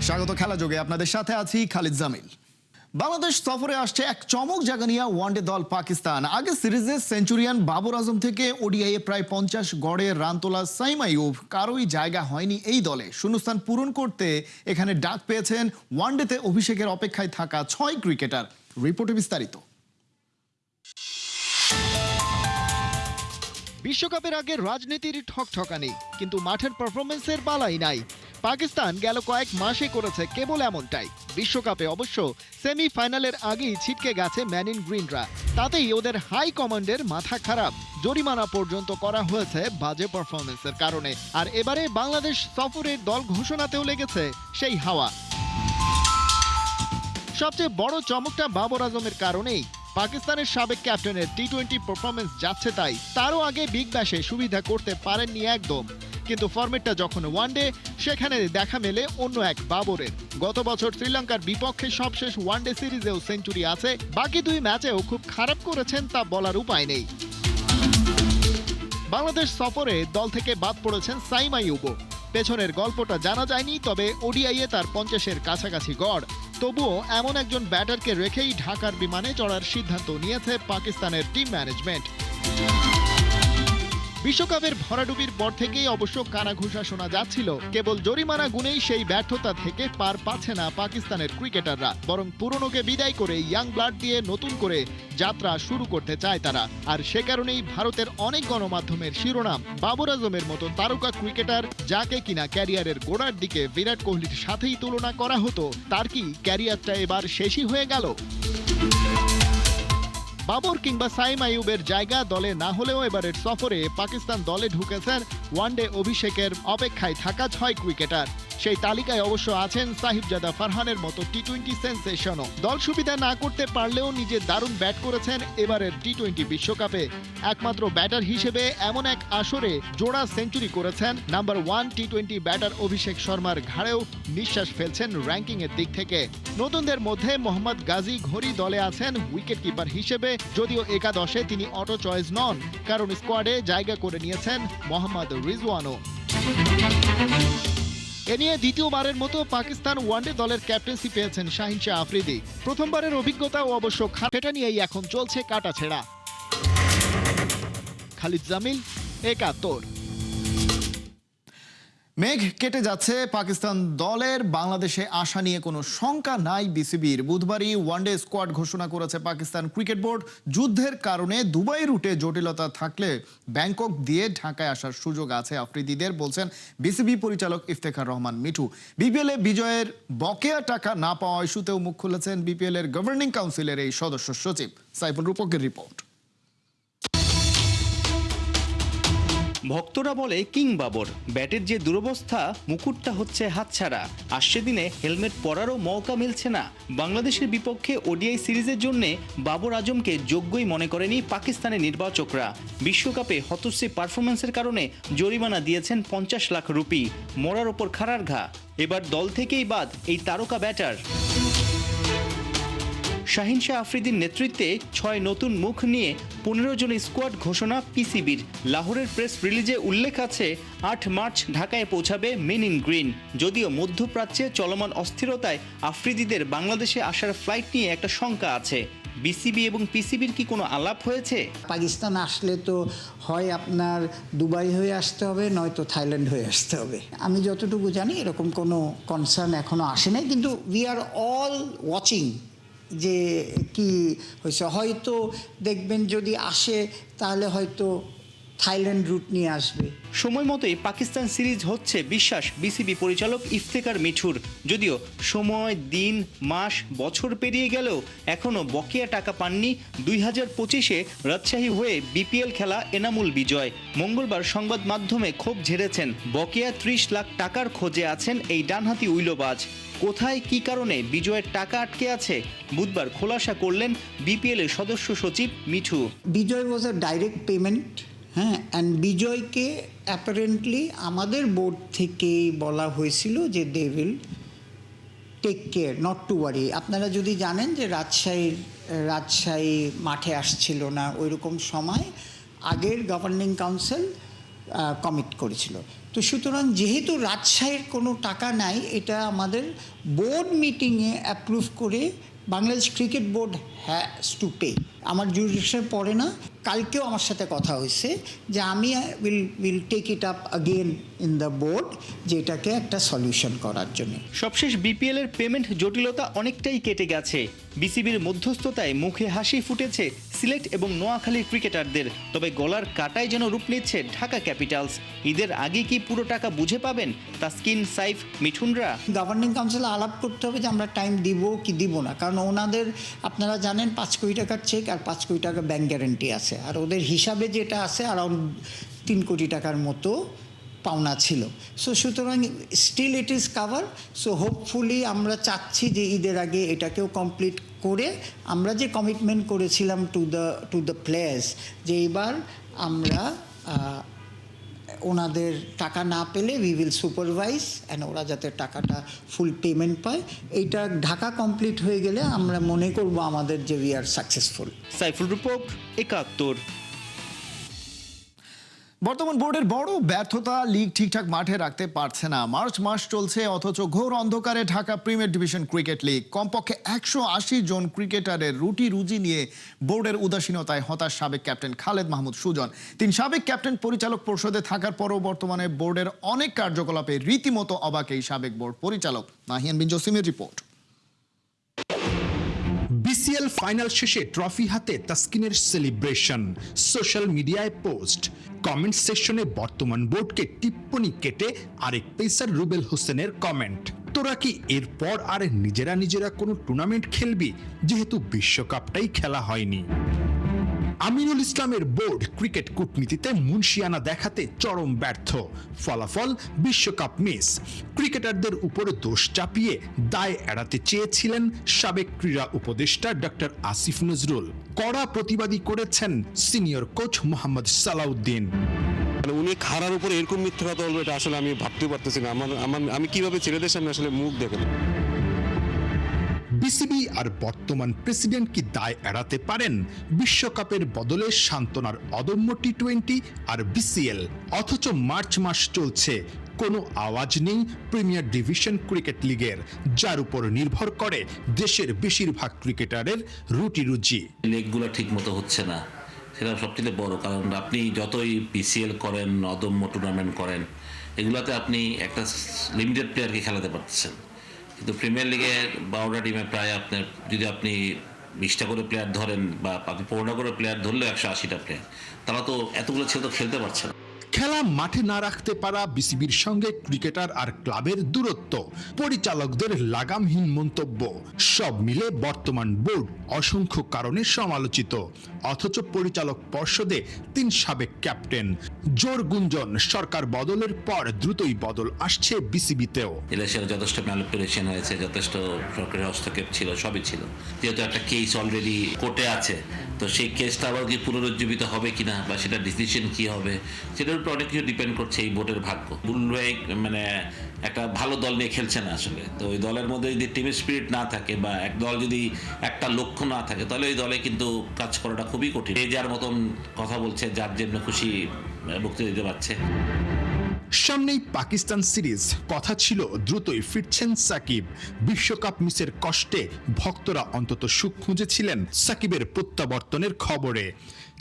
স্বাগত খেলা যোগে আপনাদের সাথে আছি খালিদ জামিল। বাংলাদেশ সফরে আসছে এক চমক জায়গা নিয়ে ওয়ানডে দল পাকিস্তান। আগে সিরিজে সেঞ্চুরিয়ান বাবর আজম থেকে ওডিআই এ প্রায় 50 গড়ে রান তোলা সাইম আইয়ুব কারোই জায়গা হয়নি এই দলে। শূন্যস্থান পূরণ করতে এখানে ডাক পেয়েছেন ওয়ানডেতে অভিষেকের অপেক্ষায় থাকা 6 ক্রিকেটার। রিপোর্টে বিস্তারিত। বিশ্বকাপের আগে রাজনীতির ঠকঠকানি, কিন্তু মাঠের পারফরমেন্সের বালাই নাই। পাকিস্তান গেল কয়েক মাসে করেছে কেবল এমনটাই। বিশ্বকাপে অবশ্য সেমিফাইনালের আগেই ছিটকে গেছে ম্যান ইন গ্রিনরা। তাতেই ওদের হাই কমান্ডের মাথা খারাপ, জরিমানা পর্যন্ত করা হয়েছে বাজে পারফরমেন্সের কারণে। আর এবারে বাংলাদেশ সফরের দল ঘোষণাতেও লেগেছে সেই হাওয়া। সবচেয়ে বড় চমকটা বাবর আজমের কারণেই। পাকিস্তানের সাবেক ক্যাপ্টেনের টি-20 পারফরমেন্স যাচ্ছে তাই, তারও আগে বিগ ব্যাশে সুবিধা করতে পারেননি একদম। কিন্তু ফরম্যাটটা যখন ওয়ানডে, সেখানে দেখা মেলে অন্য এক বাবরের। গত বছর শ্রীলঙ্কার বিপক্ষে সবশেষ ওয়ানডে সিরিজেও সেঞ্চুরি আছে, বাকি 2 ম্যাচেও খুব খারাপ করেছেন তা বলার উপায় নেই। বাংলাদেশ সফরে দল থেকে বাদ পড়েছেন সাইম আইয়ুবও। পেছনের গল্পটা জানা যায়নি, তবে ওডিআইয়ে তার 50-এর কাছাকাছি গড়। তবুও এমন একজন ব্যাটারকে রেখেই ঢাকার বিমানে চড়ার সিদ্ধান্ত নিয়েছে পাকিস্তানের টিম ম্যানেজমেন্ট। বিশ্বকাপের ভরাডুবির পর থেকেই অবশ্য কানাঘুষা শোনা যাচ্ছিল, কেবল জরিমানা গুনেই সেই ব্যর্থতা থেকে পার পাচ্ছে না পাকিস্তানের ক্রিকেটাররা। বরং পুরনোকে বিদায় করে ইয়াং ব্লাড দিয়ে নতুন করে যাত্রা শুরু করতে চায় তারা। আর সে কারণেই ভারতের অনেক গণমাধ্যমের শিরোনাম, বাবর আজমের মতো তারকা ক্রিকেটার যাকে কিনা ক্যারিয়ারের গোড়ার দিকে বিরাট কোহলির সাথেই তুলনা করা হতো, তার কি ক্যারিয়ারটা এবার শেষই হয়ে গেল? বাবর কিংবা সাইম আইয়ুবের জায়গা দলে না হলেও এবারের সফরে পাকিস্তান দলে ঢুকেছেন ওয়ানডে অভিষেকের অপেক্ষায় থাকা 6 ক্রিকেটার। সেই তালিকায় অবশ্য আছেন সাহিবজাদা ফারহানের মতো টি-20 সেন্সেশনও। দল সুবিধা না করতে পারলেও নিজে দারুণ ব্যাট করেছেন এবারের টি-20 বিশ্বকাপে। একমাত্র ব্যাটার হিসেবে এমন এক আসরে জোড়া সেঞ্চুরি করেছেন নাম্বার 1 টি-20 ব্যাটার অভিষেক শর্মার ঘাড়েও নিঃশ্বাস ফেলছেন র্যাঙ্কিংয়ের দিক থেকে। নতুনদের মধ্যে মোহাম্মদ গাজী ঘড়ি দলে আছেন উইকেট কিপার হিসেবে, যদিও একাদশে তিনি অটো চয়েস নন, কারণ স্কোয়াডে জায়গা করে নিয়েছেন মোহাম্মদ রিজওয়ানও। এ নিয়ে দ্বিতীয়বারের মতো পাকিস্তান ওয়ানডে দলের ক্যাপ্টেন্সি পেয়েছেন শাহিন শাহ আফ্রিদি। প্রথমবারের অভিজ্ঞতাও অবশ্য সেটা নিয়েই এখন চলছে কাটাছেঁড়া। খালিদ জামিল, একাত্তর। মেঘ কেটে যাচ্ছে পাকিস্তান দলের। বাংলাদেশে আসা নিয়ে কোনো শঙ্কা নাই বিসিবির। বুধবারই ওয়ানডে স্কোয়াড ঘোষণা করেছে পাকিস্তান ক্রিকেট বোর্ড। যুদ্ধের কারণে দুবাই রুটে জটিলতা থাকলে ব্যাংকক দিয়ে ঢাকায় আসার সুযোগ আছে আফ্রিদিদের, বলছেন বিসিবি পরিচালক ইফতেখার রহমান মিঠু। বিপিএল এ বিজয়ের বকেয়া টাকা না পাওয়া ইস্যুতেও মুখ খুলেছেন বিপিএল এর গভর্নিং কাউন্সিলের এই সদস্য সচিব। সাইফুল রূপকের রিপোর্ট। ভক্তরা বলে কিং বাবর, ব্যাটের যে দুরবস্থা, মুকুটটা হচ্ছে হাতছাড়া। আসছে দিনে হেলমেট পরারও মৌকা মিলছে না। বাংলাদেশের বিপক্ষে ওডিআই সিরিজের জন্য বাবর আজমকে যোগ্যই মনে করেনি পাকিস্তানের নির্বাচকরা। বিশ্বকাপে হতশ্রী পারফরমেন্সের কারণে জরিমানা দিয়েছেন 50 লাখ রুপি। মরার ওপর খাড়ার ঘা, এবার দল থেকেই বাদ এই তারকা ব্যাটার। শাহিন শাহ আফ্রিদির নেতৃত্বে 6 নতুন মুখ নিয়ে 15 জন স্কোয়াড ঘোষণা পিসিবির। লাহোরের প্রেস রিলিজে উল্লেখ আছে 8 মার্চ ঢাকায় পৌঁছাবে মেন ইন গ্রিন। যদিও মধ্যপ্রাচ্যে চলমান অস্থিরতায় আফ্রিদিদের বাংলাদেশে আসার ফ্লাইট নিয়ে একটা শঙ্কা আছে। বিসিবি এবং পিসিবির কি কোনো আলাপ হয়েছে? পাকিস্তান আসলে তো হয় আপনার দুবাই হয়ে আসতে হবে, নয়তো থাইল্যান্ড হয়ে আসতে হবে। আমি যতটুকু জানি এরকম কোনো কনসার্ন এখনো আসে নাই, কিন্তু উই আর অল ওয়াচিং যে কি হয়েছে। হয়তো দেখবেন যদি আসে তাহলে হয়তো থাইল্যান্ড রুট নিয়ে আসবে। সময় মতোই পাকিস্তান সিরিজ হচ্ছে বিশ্বাস বিসিবি পরিচালক ইফতেখার মিঠুর। যদিও সময়, দিন, মাস, বছর পেরিয়ে গেলেও এখনও বকেয়া টাকা পাননি 2025-এ রাজশাহী হয়ে বিপিএল খেলা এনামুল বিজয়। মঙ্গলবার সংবাদ মাধ্যমে ক্ষোভ ঝেড়েছেন। বকেয়া 30 লাখ টাকার খোঁজে আছেন এই ডানহাতি উইলোবাজ। কোথায় কি কারণে বিজয়ের টাকা আটকে আছে বুধবার খোলাসা করলেন বিপিএল এর সদস্য সচিব Mithu. Bijoy was a direct payment, হ্যাঁ, অ্যান্ড বিজয়কে অ্যাপারেন্টলি আমাদের বোর্ড থেকেই বলা হয়েছিল যে they will take care, not to worry. আপনারা যদি জানেন যে রাজশাহী মাঠে আসছিল না ওইরকম সময়, আগের গভর্নিং কাউন্সিল কমিট করেছিল। তো সুতরাং যেহেতু রাজশাহীর কোনো টাকা নাই, এটা আমাদের বোর্ড মিটিংয়ে অ্যাপ্রুভ করে Bangladesh cricket board has to pay. আমার জুডিশিয়াল পড়ে না, কালকেও আমার সাথে কথা হয়েছে যে আমি will take it up again in the board, যেটাকে একটা সলিউশন করার জন্য। সবশেষ বিপিএল এর পেমেন্ট জটিলতা অনেকটাই কেটে গেছে। বিসিবির মধ্যস্থতায় মুখে হাসি ফুটেছে সিলেট এবং নোয়াখালীর ক্রিকেটারদের। তবে গলার কাটায় যেন রূপ নিচ্ছে ঢাকা ক্যাপিটালস। ঈদের আগে কি পুরো টাকা বুঝে পাবেন তাসকিন, সাইফ, মিঠুনরা? গভর্নিং কাউন্সিলে আলাপ করতে হবে যে আমরা টাইম দিব কি দিব না, কারণ ওনাদের আপনারা জানেন 5 কোটি টাকার চেক আর 5 কোটি টাকা ব্যাংক গ্যারান্টি আছে, আর ওদের হিসাবে যেটা আছে অ্যারাউন্ড 3 কোটি টাকার মতো পাওনা ছিল। সো সুতরাং still it is cover. So hopefully আমরা চাচ্ছি যে ঈদের আগে এটাকেও কমপ্লিট করে আমরা যে কমিটমেন্ট করেছিলাম টু দ্য প্লেয়ার্স যে এবার আমরা ওনাদের টাকা না পেলে উই উইল সুপারভাইজ অ্যান্ড ওরা যাতে টাকাটা ফুল পেমেন্ট পায়, এইটা ঢাকা কমপ্লিট হয়ে গেলে আমরা মনে করব আমাদের যে we are successful. Saiful report, ৭১। বর্তমান বোর্ডের বড় ব্যর্থতা, লিগ ঠিকঠাক মাঠে রাখতে পারছে না। মার্চ মাস চলছে অথচ ঘোর অন্ধকারে Dhaka premier division cricket league. কমপক্ষে 180 জন ক্রিকেটারের রুটি রুজি নিয়ে বোর্ডের উদাসীনতায় হতাশ সাবেক ক্যাপ্টেন খালেদ মাহমুদ সুজন। তিনি সাবেক ক্যাপ্টেন পরিচালক পরিষদে থাকার পরও বর্তমানে বোর্ডের অনেক কার্যকলাপে রীতিমতো অবাক এই সাবেক বোর্ড পরিচালক। নাহিয়ান বিন জসিমের রিপোর্ট। বিসিএল ফাইনাল শেষে ট্রফি হাতে তাসকিনের সেলিব্রেশন, সোশ্যাল মিডিয়ায় পোস্ট, কমেন্ট সেকশনে বর্তমান বোর্ডকে টিপ্পনি কেটে আরেক পেসার রুবেল হোসেনের কমেন্ট, তোরা কি এরপর আর নিজেরা কোনো টুর্নামেন্ট খেলবি, যেহেতু বিশ্বকাপটাই খেলা হয়নি। আমিনুল ইসলামের বোর্ড ক্রিকেট কূটনীতিতে মুনশিয়ানা দেখাতে চরম ব্যর্থ, ফলাফল বিশ্বকাপ মিস। ক্রিকেটারদের উপর দোষ চাপিয়ে দায় এড়াতে চেয়েছিলেন সাবেক ক্রীড়া উপদেষ্টা ডক্টর আসিফ নজরুল। কড়া প্রতিবাদী করেছেন সিনিয়র কোচ মোহাম্মদ সালাউদ্দিন। উনি খারার উপরে এরকম মিথ্যা কথা বলবে, এটা আসলে আমি ভাবতে পারতেছি না। আমি কিভাবে ছেলেদের সামনে আসলে মুখ দেখেন। বিসিবি আর বর্তমান প্রেসিডেন্ট কি দায় এড়াতে পারেন? বিশ্বকাপের বদলে সান্ত্বনার অদম্য টি-20 আর বিসিএল, অথচ মার্চ মাস চলছে, কোনো আওয়াজ নেই প্রিমিয়ার ডিভিশন ক্রিকেট লিগের, যার উপর নির্ভর করে দেশের বেশিরভাগ ক্রিকেটারের রুটি রুজি। লিগগুলো ঠিক মতো হচ্ছে না, সেটা সবচেয়ে বড় কারণ। আপনি যতই পিসিএল করেন, অদম্য টুর্নামেন্ট করেন, এগুলাতে আপনি একটা লিমিটেড প্লেয়ারকে খেলাতে পারতেছেন, কিন্তু প্রিমিয়ার লিগে 12টা টিমে প্রায় আপনার, যদি আপনি 20টা করে প্লেয়ার ধরেন বা আপনি 15টা করে প্লেয়ার ধরলেও 180টা প্লেয়ার, তারা তো এতগুলো ছেলে তো খেলতে পারছে না। খেলা মাঠে না রাখতে পারা বিসিবির সঙ্গে ক্রিকেটার আর ক্লাবের দূরত্ব, পরিচালকদের লাগামহীন মন্তব্য, সব মিলে বর্তমান বোর্ড অসংখ্য কারণে সমালোচিত। অথচ পরিচালক পর্ষদে 3 সাবেক ক্যাপ্টেন। জোর গুঞ্জন সরকার বদলের পর দ্রুতই বদল আসছে বিসিবিতেও। ইলেকশনে যথেষ্ট ম্যানিপুলেশন হয়েছে, যথেষ্ট সরকারি হস্তক্ষেপ ছিল, সবই ছিল। যেহেতু একটা কেস অলরেডি কোর্টে আছে, তো সেই কেসটা আবার কি পুনরুজ্জীবিত হবে কিনা বা সেটা ডিসিশন কি হবে, সেটার উপর অনেক কিছু ডিপেন্ড করছে এই বোর্ডের ভাগ্য। বুলভাই মানে একটা ভালো দল নিয়ে খেলছে না আসলে, তো ওই দলের মধ্যে যদি টিম স্পিরিট না থাকে বা এক দল যদি একটা লক্ষ্য না থাকে, তাহলে ওই দলে কিন্তু কাজ করাটা খুবই কঠিন। এই যার মতন কথা বলছে, যার যেমন খুশি বক্তৃতা দিতে পারছে। সামনেই পাকিস্তান সিরিজ, কথা ছিল দ্রুতই ফিরছেন সাকিব। বিশ্বকাপ মিসের কষ্টে ভক্তরা অন্তত সুখ খুঁজেছিলেন সাকিবের প্রত্যাবর্তনের খবরে,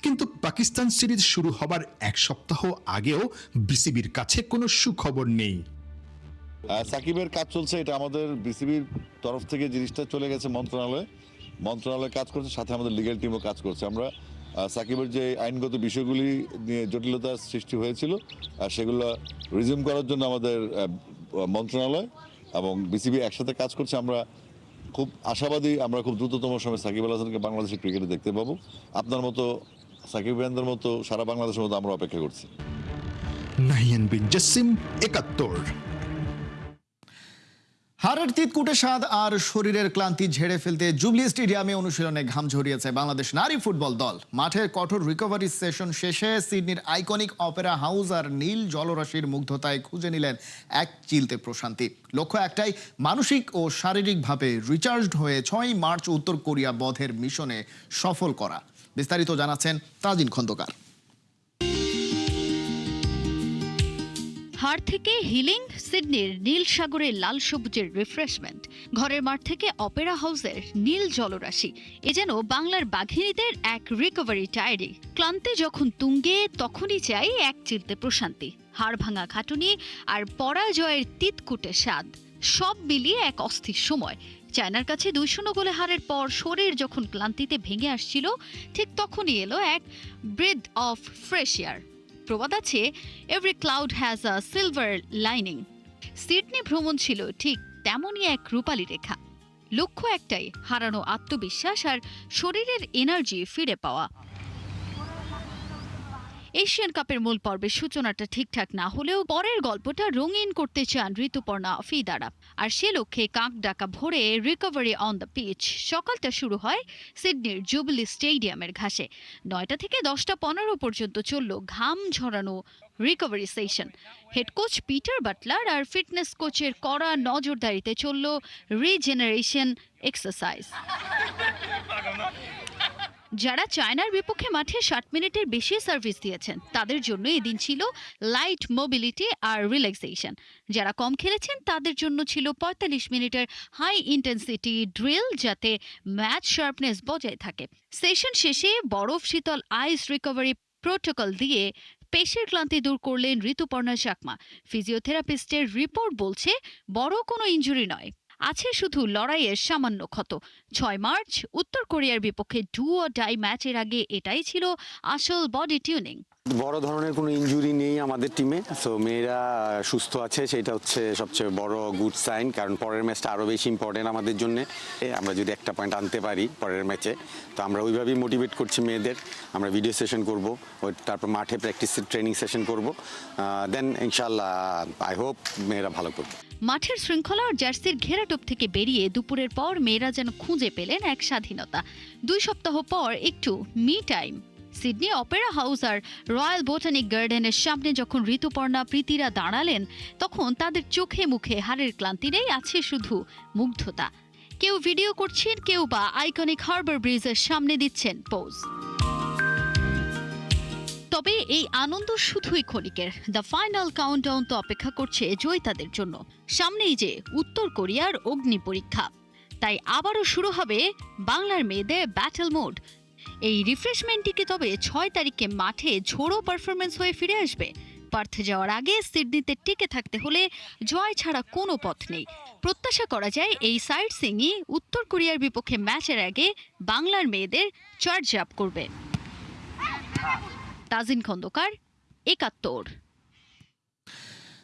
কিন্তু পাকিস্তান সিরিজ শুরু হবার 1 সপ্তাহ আগেও বিসিবির কাছে কোনো সুখবর নেই। সাকিবের কাজ চলছে, এটা আমাদের বিসিবির তরফ থেকে জিনিসটা চলে গেছে মন্ত্রণালয় কাজ করছে, সাথে আমাদের লিগ্যাল টিমও কাজ করছে। আমরা সাকিবের যে আইনগত বিষয়গুলি নিয়ে জটিলতার সৃষ্টি হয়েছিল সেগুলো রিজিউম করার জন্য আমাদের মন্ত্রণালয় এবং বিসিবি একসাথে কাজ করছে। আমরা খুব আশাবাদী, আমরা খুব দ্রুততম সময়ে সাকিব আল হাসানকে বাংলাদেশের ক্রিকেটে দেখতে পাবো। আপনার মতো সাকিব ভাইয়ানদের মতো সারা বাংলাদেশের মতো আমরা অপেক্ষা করছি। নাহিয়ান বিন জসিম, ৭১। হারের তিতকুটে স্বাদ আর শরীরের ক্লান্তি ঝেড়ে ফেলতে জুবলি স্টেডিয়ামে অনুশীলনে ঘাম ঝরিয়েছে বাংলাদেশ নারী ফুটবল দল। মাঠের কঠোর রিকভারি সেশন শেষে সিডনির আইকনিক অপেরা হাউস আর নীল জলরাশির মুগ্ধতায় খুঁজে নিলেন এক চিলতে প্রশান্তি। লক্ষ্য একটাই, মানসিক ও শারীরিকভাবে রিচার্জড হয়ে 6 মার্চ উত্তর কোরিয়া বধের মিশনে সফল করা। বিস্তারিত জানাচ্ছেন তাজিন খন্দকার। হাড় থেকে হিলিং, সিডনির নীল সাগরের লাল সবুজের রিফ্রেশমেন্ট, ঘরের মাঠ থেকে অপেরা হাউসের নীল জলরাশি, এ যেন বাংলার বাঘিনীদের এক রিকভারি ডায়েরি। ক্লান্তি যখন তুঙ্গে, তখনই চাই এক চিলতে প্রশান্তি, হাড় ভাঙা খাটুনি আর পরাজয়ের তিতকুটে স্বাদ, সব মিলিয়ে এক অস্থির সময়। চায়নার কাছে 2-0 গোলে হারের পর শরীর যখন ক্লান্তিতে ভেঙে আসছিল, ঠিক তখনই এলো এক ব্রেথ অফ ফ্রেশ এয়ার। প্রবাদ আছে, every cloud has a silver lining. Sydney ভ্রমণ ছিল ঠিক তেমনই এক রূপালী রেখা। লক্ষ্য একটাই, হারানো আত্মবিশ্বাস আর শরীরের এনার্জি ফিরে পাওয়া। এশিয়ান কাপের মূল পর্বের সূচনাটা ঠিকঠাক না হলেও পরের গল্পটা রঙিন করতে চান ঋতুপর্ণা ফিদারা, আর সে লক্ষ্যে কাক ডাকা ভোরে রিকভারি অন দ্য পিচ। সকালটা শুরু হয় সিডনির জুবিলি স্টেডিয়ামের ঘাসে। 9টা থেকে 10:15 পর্যন্ত চলল ঘাম ঝরানো recovery session. Head coach Peter Butler আর ফিটনেস কোচের কড়া নজরদারিতে চলল রিজেনারেশন এক্সারসাইজ। যারা চায়নার বিপক্ষে মাঠে 60 মিনিটের বেশি সার্ভিস দিয়েছেন, তাদের জন্য এদিন ছিল লাইট মোবিলিটি আর রিল্যাক্সেশন। যারা কম খেলেছেন, তাদের জন্য ছিল 45 মিনিটের হাই ইন্টেন্সিটি ড্রিল, যাতে ম্যাচ শার্পনেস বজায় থাকে। সেশন শেষে বরফ শীতল আইস রিকভারি প্রোটোকল দিয়ে পেশের ক্লান্তি দূর করলেন ঋতুপর্ণা চাকমা। ফিজিওথেরাপিস্টের রিপোর্ট বলছে বড় কোনো ইনজুরি নয়, আছে শুধু লড়াইয়ের সামান্য ক্ষত। 6 মার্চ উত্তর কোরিয়ার বিপক্ষে ডু অর ডাই ম্যাচের আগে এটাই ছিল আসল বডি টিউনিং। বড় ধরনের কোনো ইনজুরি নেই আমাদের টিমে, সো মেয়েরা সুস্থ আছে, সেটা হচ্ছে সবচেয়ে বড় গুড সাইন। কারণ পরের ম্যাচটা আরও বেশি ইম্পর্টেন্ট আমাদের জন্য। আমরা যদি একটা পয়েন্ট আনতে পারি পরের ম্যাচে, তো আমরা ওইভাবেই মোটিভেট করছি মেয়েদের। আমরা ভিডিও সেশন করব, তারপর মাঠে প্র্যাকটিস ট্রেনিং সেশন করব, দেন ইনশাল্লাহ আই হোপ মেয়েরা ভালো করবে। মাঠের শৃঙ্খলা আর জার্সির ঘেরাটোপ থেকে বেরিয়ে দুপুরের পর মেয়েরা যেন খুঁজে পেলেন এক স্বাধীনতা। 2 সপ্তাহ পর একটু me time. Sydney Opera House আর রয়্যাল বোটানিক গার্ডেনের সামনে যখন ঋতুপর্ণা প্রীতিরা দাঁড়ালেন, তখন তাদের চোখে মুখে হারের ক্লান্তি নেই, আছে শুধু মুগ্ধতা। কেউ ভিডিও করছেন, কেউ বা আইকনিক হারবার ব্রিজের সামনে দিচ্ছেন পোজ। তবে এই আনন্দ শুধুই ক্ষণিকের। দ্য ফাইনাল কাউন্টডাউন তো অপেক্ষা করছে জয়িতাদের জন্য। সামনেই যে উত্তর কোরিয়ার অগ্নি পরীক্ষা, তাই আবারও শুরু হবে বাংলার মেয়েদের ব্যাটল মোড। এই রিফ্রেশমেন্টটিকে তবে 6 তারিখে মাঠে ঝোড়ো পারফরমেন্স হয়ে ফিরে আসবে। পার্থে যাওয়ার আগে সিডনিতে টিকে থাকতে হলে জয় ছাড়া কোনো পথ নেই। প্রত্যাশা করা যায় এই সাইড সিংই উত্তর কোরিয়ার বিপক্ষে ম্যাচের আগে বাংলার মেয়েদের চার্জ আপ করবে। তাজিন খন্দকার, 71।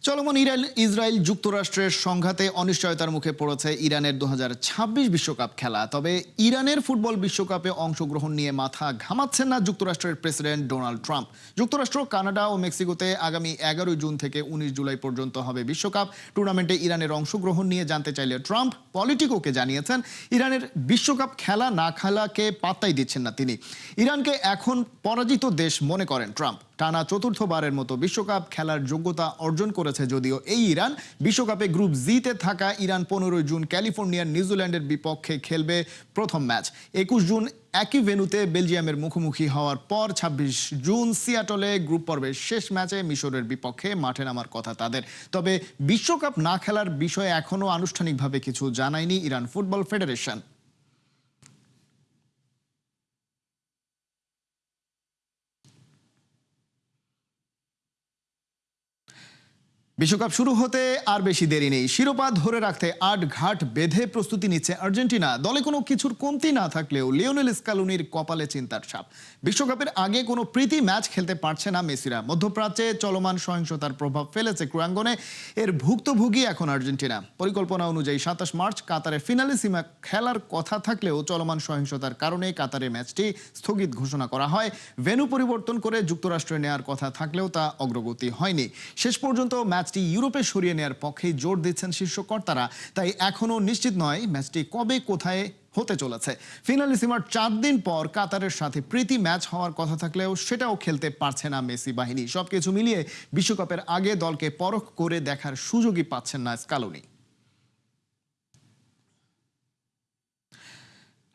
চলমান ইসরায়েল যুক্তরাষ্ট্রের সংঘাতে অনিশ্চয়তার মুখে পড়েছে ইরানের 2026 বিশ্বকাপ খেলা। তবে ইরানের ফুটবল বিশ্বকাপে অংশগ্রহণ নিয়ে মাথা ঘামাচ্ছেন না যুক্তরাষ্ট্রের প্রেসিডেন্ট ডোনাল্ড ট্রাম্প। যুক্তরাষ্ট্র, কানাডা ও মেক্সিকোতে আগামী 11 জুন থেকে 19 জুলাই পর্যন্ত হবে বিশ্বকাপ। টুর্নামেন্টে ইরানের অংশগ্রহণ নিয়ে জানতে চাইলে ট্রাম্প পলিটিকোকে জানিয়েছেন, ইরানের বিশ্বকাপ খেলা না খেলাকে পাত্তাই দিচ্ছেন না তিনি। ইরানকে এখন পরাজিত দেশ মনে করেন ট্রাম্প। টানা 4র্থবারের মতো বিশ্বকাপ খেলার যোগ্যতা অর্জন করেছে যদিও এই ইরান। বিশ্বকাপে গ্রুপ জিতে থাকা ইরান 15 জুন ক্যালিফোর্নিয়ার নিউজিল্যান্ডের বিপক্ষে খেলবে প্রথম ম্যাচ। 21 জুন একই ভেন্যুতে বেলজিয়ামের মুখোমুখি হওয়ার পর 26 জুন সিয়াটলে গ্রুপ পর্বের শেষ ম্যাচে মিশরের বিপক্ষে মাঠে নামার কথা তাদের। তবে বিশ্বকাপ না খেলার বিষয়ে এখনও আনুষ্ঠানিকভাবে কিছু জানায়নি ইরান ফুটবল ফেডারেশন। বিশ্বকাপ শুরু হতে আর বেশি দেরি নেই। শিরোপা ধরে রাখতে 8 ঘাট বেঁধে প্রস্তুতি নিচ্ছে আর্জেন্টিনা। দলে কোনো কিছুর কমতি না থাকলেও লিওনেল স্কালোনির কপালে চিন্তার ছাপ। বিশ্বকাপের আগে কোনো প্রীতি ম্যাচ খেলতে পারছে না মেসিরা। মধ্যপ্রাচ্যে চলমান সহিংসতার প্রভাব ফেলেছে ক্রীড়াঙ্গনে। এর ভুক্তভোগী এখন আর্জেন্টিনা। পরিকল্পনা অনুযায়ী 27 মার্চ কাতারে ফিনালিসিমা খেলার কথা থাকলেও চলমান সহিংসতার কারণে কাতারে ম্যাচটি স্থগিত ঘোষণা করা হয়। ভেন্যু পরিবর্তন করে যুক্তরাষ্ট্রে নেওয়ার কথা থাকলেও তা অগ্রগতি হয়নি। শেষ পর্যন্ত ম্যাচটি ইউরোপে সরিয়ে নেওয়ার পক্ষেই জোর দিচ্ছেন শীর্ষ কর্তারা। তাই এখনও নিশ্চিত নয় ম্যাচটি কবে কোথায় হতে চলেছে। ফিনালিসিমার 4 দিন পর কাতারের সাথে প্রীতি ম্যাচ হওয়ার কথা থাকলেও সেটাও খেলতে পারছে না মেসি বাহিনী। সবকিছু মিলিয়ে বিশ্বকাপের আগে দলকে পরখ করে দেখার সুযোগই পাচ্ছেন না স্কালোনি।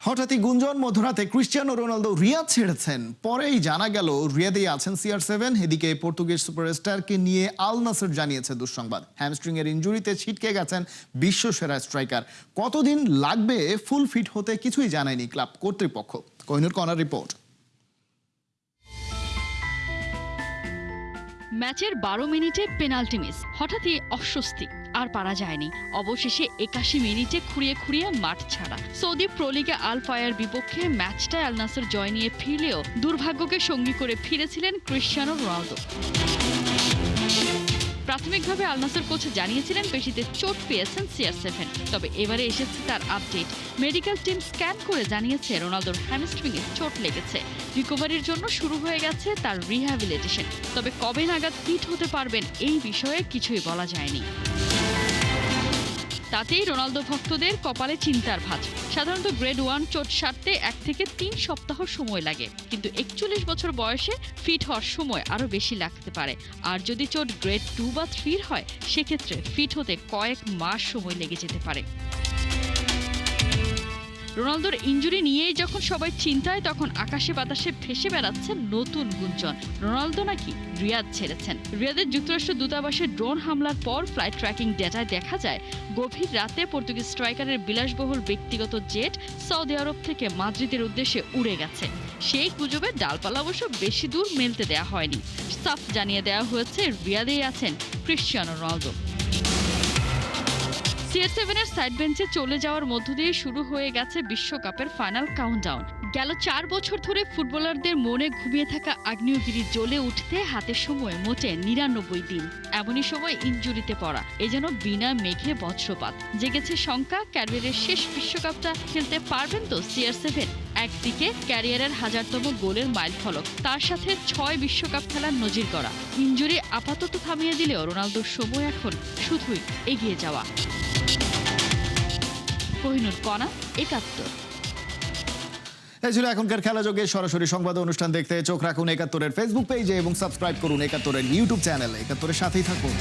হঠাৎই গুঞ্জন, মধ্যরাতে ক্রিস্টিয়ানো রোনালদো রিয়াদ ছেড়েছেন। পরেই জানা গেল রিয়াদেই আছেন CR7। এদিকে পর্তুগিজ সুপারস্টারকে নিয়ে আল নাসর জানিয়েছে দুঃসংবাদ। হ্যামস্ট্রিং এর ইনজুরিতে ছিটকে গেছেন বিশ্বসেরা স্ট্রাইকার। কতদিন লাগবে ফুল ফিট হতে কিছুই জানায়নি ক্লাব কর্তৃপক্ষ। Kohinoor corner report. ম্যাচের 12 মিনিটে পেনাল্টি মিস, হঠাৎই অস্বস্তি, আর পারা যায়নি। অবশেষে 81 মিনিটে খুঁড়িয়ে মাঠ ছাড়া। সৌদি প্রো লিগে আল ফায়ার বিপক্ষে ম্যাচটায় আল নাসর জয় নিয়ে ফিরলেও দুর্ভাগ্যকে সঙ্গী করে ফিরেছিলেন ক্রিস্টিয়ানো রোনালদো। প্রাথমিকভাবে আল নাসর কোচ জানিয়েছিলেন পেশিতে চোট পেয়েছেন CR7। তবে এবারে এসেছে তার আপডেট। মেডিকেল টিম স্ক্যান করে জানিয়েছে রোনালদোর হ্যামস্ট্রিংয়ে চোট লেগেছে। রিকভারির জন্য শুরু হয়ে গেছে তার রিহ্যাবিলিটেশন। তবে কবে নাগাদ ফিট হতে পারবেন এই বিষয়ে কিছুই বলা যায়নি। তাতেই রোনালদো ভক্তদের কপালে চিন্তার ভাঁজ। সাধারণত গ্রেড 1 চোট সারতে 1 থেকে 3 সপ্তাহ সময় লাগে, কিন্তু 41 বছর বয়সে ফিট হওয়ার সময় আরও বেশি লাগতে পারে। আর যদি চোট গ্রেড 2 বা 3 হয়, সেক্ষেত্রে ফিট হতে কয়েক মাস সময় লেগে যেতে পারে। রোনালদোর ইনজুরি নিয়েই যখন সবাই চিন্তায়, তখন আকাশে বাতাসে ভেসে বেড়াচ্ছে নতুন গুঞ্জন। রোনালদো নাকি রিয়াদ ছেড়েছেন। রিয়াদের যুক্তরাষ্ট্র দূতাবাসে ড্রোন হামলার পর ফ্লাইট ট্র্যাকিং ডেটায় দেখা যায় গভীর রাতে পর্তুগিজ স্ট্রাইকারের বিলাসবহুল ব্যক্তিগত জেট সৌদি আরব থেকে মাদ্রিদের উদ্দেশ্যে উড়ে গেছে। সেই গুজবে ডালপালা অবশ্য বেশি দূর মেলতে দেওয়া হয়নি। সাফ জানিয়ে দেওয়া হয়েছে রিয়াদেই আছেন ক্রিস্টিয়ানো রোনালদো। CR7 এর সাইড বেঞ্চে চলে যাওয়ার মধ্য দিয়ে শুরু হয়ে গেছে বিশ্বকাপের ফাইনাল কাউন্টডাউন। গেল 4 বছর ধরে ফুটবলারদের মনে ঘুমিয়ে থাকা আগ্নেয়গিরি জ্বলে উঠতে হাতে সময় মোটে 99 দিন। এমনই সময় ইনজুরিতে পড়া, এ যেন বিনা মেঘে বজ্রপাত। জেগেছে শঙ্কা, ক্যারিয়ারের শেষ বিশ্বকাপটা খেলতে পারবেন তো CR7? একদিকে ক্যারিয়ারের 1000তম গোলের মাইলফলক, তার সাথে 6 বিশ্বকাপ খেলার নজির গড়া। ইনজুরি আপাতত থামিয়ে দিলেও রোনালদোর সময় এখন শুধুই এগিয়ে যাওয়া। কোহিনুর কণা, 71। এই ছিল এখনকার খেলাযোগে সরাসরি সংবাদ অনুষ্ঠান দেখতে চোখ রাখুন 71-এর ফেসবুক পেজে এবং সাবস্ক্রাইব করুন 71-এর ইউটিউব চ্যানেলে। 71-এর সাথেই থাকুন।